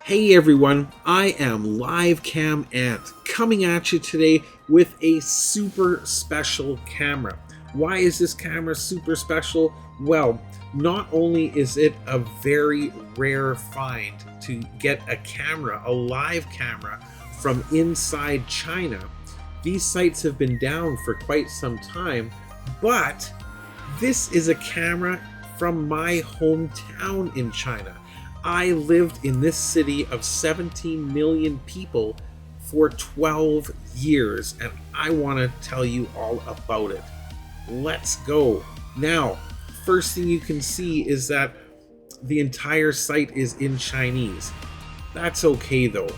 Hey everyone, I am livecamant coming at you today with a super special camera. Why is this camera super special? Well, not only is it a very rare find to get a camera, a live camera from inside China. These sites have been down for quite some time, but this is a camera from my hometown in China. I lived in this city of 17 million people for 12 years, and I want to tell you all about it. Let's go. Now, first thing you can see is that the entire site is in Chinese. That's okay though.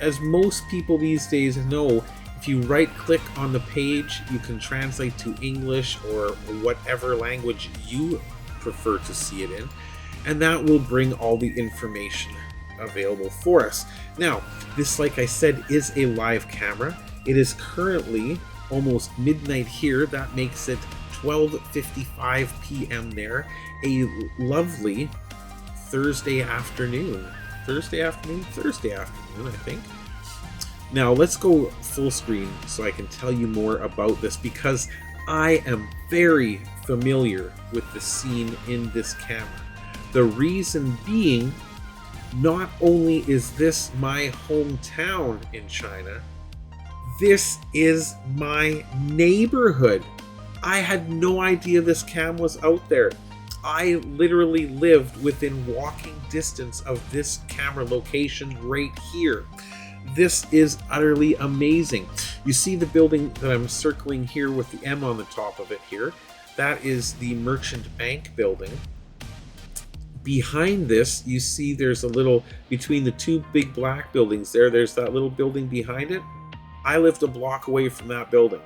As most people these days know, if you right-click on the page, you can translate to English or whatever language you prefer to see it in, and that will bring all the information available for us. Now, this, like I said, is a live camera. It is currently almost midnight here. That makes it 12:55 p.m. there. A lovely Thursday afternoon, I think. Now, let's go full screen so I can tell you more about this, because I am very familiar with the scene in this camera. The reason being, not only is this my hometown in China, this is my neighborhood. I had no idea this cam was out there. I literally lived within walking distance of this camera location right here. This is utterly amazing. You see the building that I'm circling here with the M on the top of it here? That is the Merchant Bank building. Behind this, you see there's a little, between the two big black buildings there's that little building behind it. I lived a block away from that building.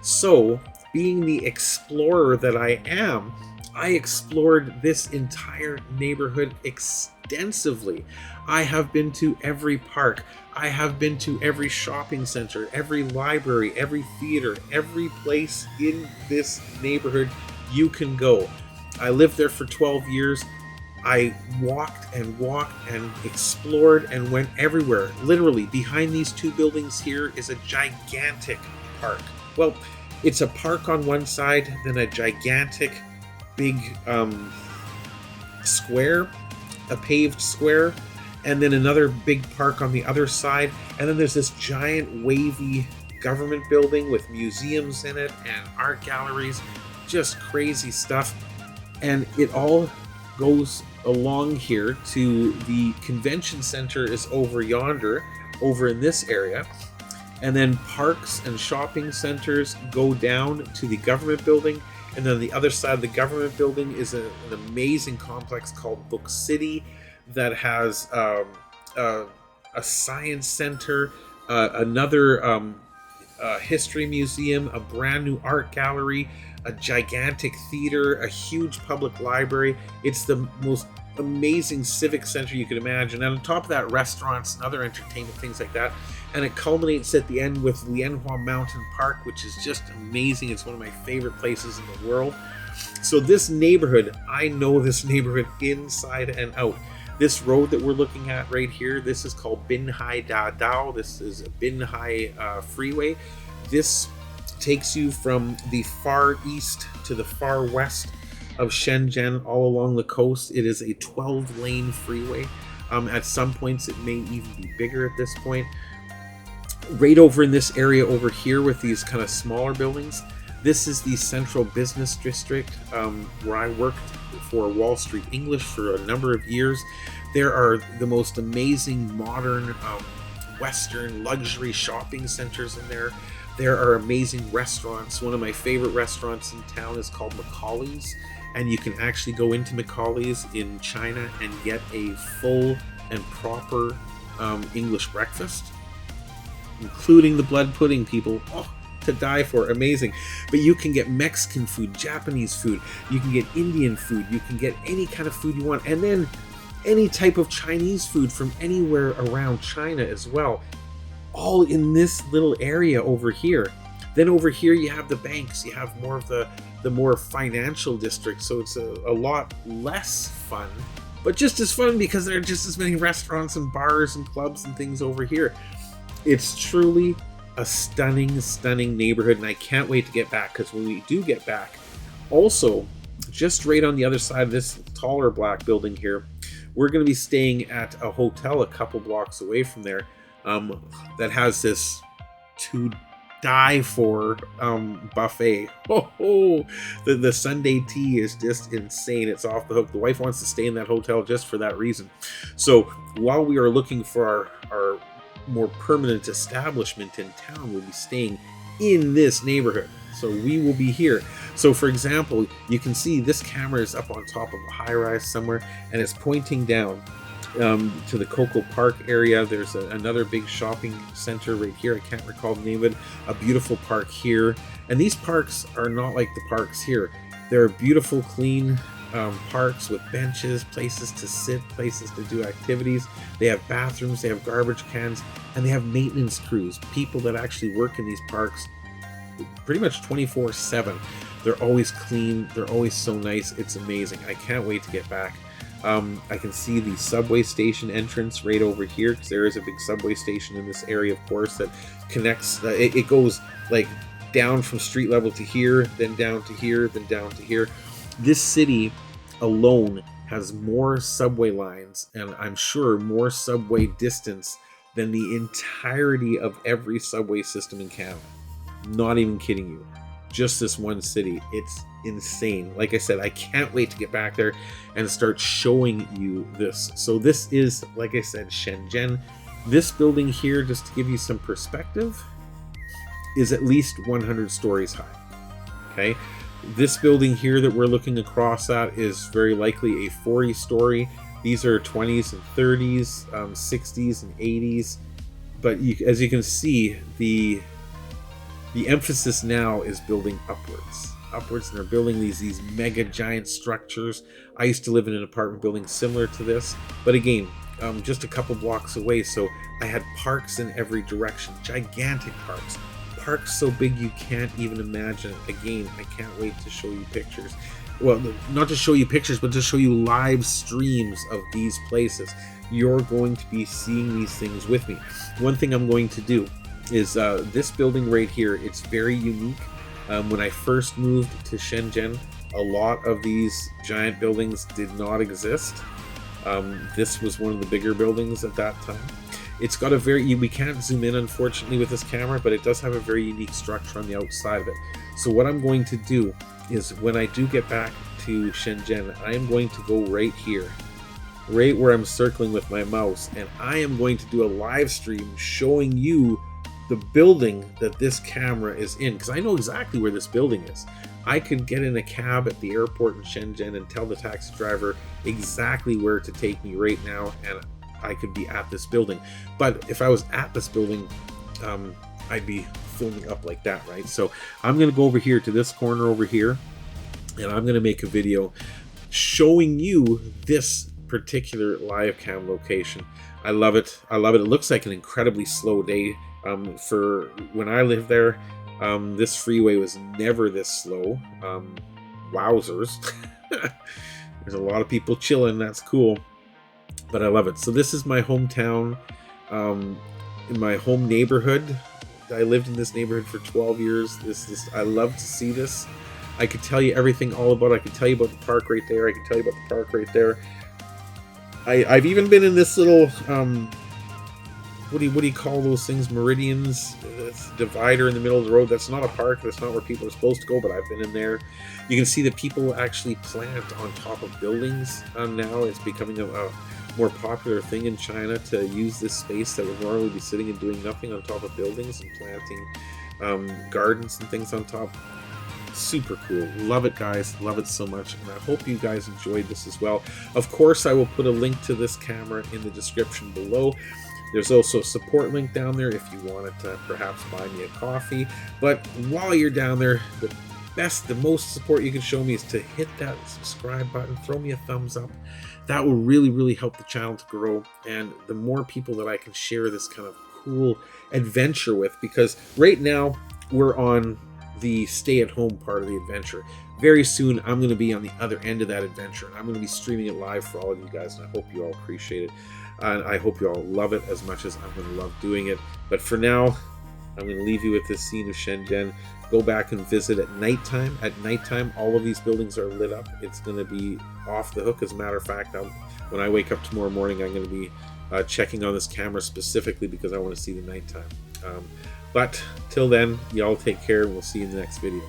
So, being the explorer that I am, I explored this entire neighborhood extensively. I have been to every park. I have been to every shopping center, every library, every theater, every place in this neighborhood you can go. I lived there for 12 years. I walked and explored and went everywhere. Literally, behind these two buildings here is a gigantic park. Well, it's a park on one side, then a gigantic big square, a paved square, and then another big park on the other side. And then there's this giant wavy government building with museums in it and art galleries, just crazy stuff. And it all goes along here to the convention center is over yonder, over in this area. And then parks and shopping centers go down to the government building. And then the other side of the government building is an amazing complex called Book City that has a science center, another history museum, a brand new art gallery, a gigantic theater, a huge public library. It's the most amazing civic center you could imagine. And on top of that, restaurants and other entertainment, things like that. And it culminates at the end with Lianhua Mountain Park, which is just amazing. It's one of my favorite places in the world. So this neighborhood, I know this neighborhood inside and out. This road that we're looking at right here, this is called Binhai Da Dao. This is a Binhai freeway. This takes you from the far east to the far west of Shenzhen, all along the coast. It is a 12-lane freeway. At some points, it may even be bigger at this point. Right over in this area over here with these kind of smaller buildings, this is the central business district where I worked for Wall Street English for a number of years. There are the most amazing modern Western luxury shopping centers in there. There are amazing restaurants. One of my favorite restaurants in town is called Macaulay's, and you can actually go into Macaulay's in China and get a full and proper English breakfast, including the blood pudding, people. Oh, to die for. Amazing. But you can get Mexican food, Japanese food, you can get Indian food, you can get any kind of food you want, and then any type of Chinese food from anywhere around China as well, all in this little area over here. Then over here you have the banks, you have more of the more financial district, so it's a lot less fun but just as fun because there are just as many restaurants and bars and clubs and things over here. It's truly a stunning neighborhood, and I can't wait to get back, because when we do get back, also just right on the other side of this taller black building here, we're going to be staying at a hotel a couple blocks away from there, that has this to die for buffet. The Sunday tea is just insane. It's off the hook. The wife wants to stay in that hotel just for that reason. So while we are looking for our more permanent establishment in town, we'll be staying in this neighborhood. So we will be here. So for example, you can see this camera is up on top of a high-rise somewhere, and it's pointing down to the Coco Park area. There's another big shopping center right here. I can't recall the name of it. A beautiful park here. And these parks are not like the parks here. They're beautiful, clean parks with benches, places to sit, places to do activities. They have bathrooms, they have garbage cans, and they have maintenance crews, people that actually work in these parks pretty much 24/7. They're always clean. They're always so nice. It's amazing. I can't wait to get back. I can see the subway station entrance right over here, because there is a big subway station in this area, of course, that connects. It goes like down from street level to here, then down to here, then down to here. This city alone has more subway lines, and I'm sure more subway distance than the entirety of every subway system in Canada. Not even kidding you. Just this one city. It's insane. Like I said, I can't wait to get back there and start showing you this. So this is, like I said, Shenzhen. This building here, just to give you some perspective, is at least 100 stories high. Okay? This building here that we're looking across at is very likely a 40-story. These are 20s and 30s, 60s and 80s. But as you can see, the emphasis now is building upwards, and they're building these mega giant structures. I used to live in an apartment building similar to this, but again, just a couple blocks away. So I had parks in every direction, gigantic parks so big you can't even imagine. Again, I can't wait to show you pictures. Well, not to show you pictures, but to show you live streams of these places. You're going to be seeing these things with me. One thing I'm going to do is this building right here. It's very unique. When I first moved to Shenzhen, a lot of these giant buildings did not exist. This was one of the bigger buildings at that time. It's got a we can't zoom in unfortunately with this camera, but it does have a very unique structure on the outside of it. So what I'm going to do is, when I do get back to Shenzhen, I am going to go right here, right where I'm circling with my mouse, and I am going to do a live stream showing you the building that this camera is in, because I know exactly where this building is. I could get in a cab at the airport in Shenzhen and tell the taxi driver exactly where to take me right now, and I could be at this building. But if I was at this building, I'd be filming up like that, right? So I'm going to go over here to this corner over here, and I'm going to make a video showing you this particular live cam location. I love it. I love it. It looks like an incredibly slow day. For when I lived there, this freeway was never this slow. Wowzers. There's a lot of people chilling. That's cool. But I love it. So this is my hometown, in my home neighborhood. I lived in this neighborhood for 12 years. I love to see this. I could tell you everything all about it. I could tell you about the park right there. I could tell you about the park right there. I've even been in this little, what do you call those things? Meridians? It's a divider in the middle of the road. That's not a park. That's not where people are supposed to go, but I've been in there. You can see that people actually plant on top of buildings now. It's becoming a more popular thing in China to use this space that would normally be sitting and doing nothing on top of buildings and planting gardens and things on top. Super cool. Love it, guys. Love it so much, and I hope you guys enjoyed this as well. Of course, I will put a link to this camera in the description below. There's also a support link down there if you wanted to perhaps buy me a coffee. But while you're down there, the most support you can show me is to hit that subscribe button, throw me a thumbs up. That will really help the channel to grow, and the more people that I can share this kind of cool adventure with, because right now we're on the stay-at-home part of the adventure. very soon I'm going to be on the other end of that adventure, and I'm going to be streaming it live for all of you guys, and I hope you all appreciate it, and I hope you all love it as much as I'm going to love doing it. But for now, I'm going to leave you with this scene of Shenzhen. Go back and visit at nighttime. At nighttime, all of these buildings are lit up. It's going to be off the hook. As a matter of fact, when I wake up tomorrow morning, I'm going to be checking on this camera specifically because I want to see the nighttime. But till then, y'all take care, and we'll see you in the next video.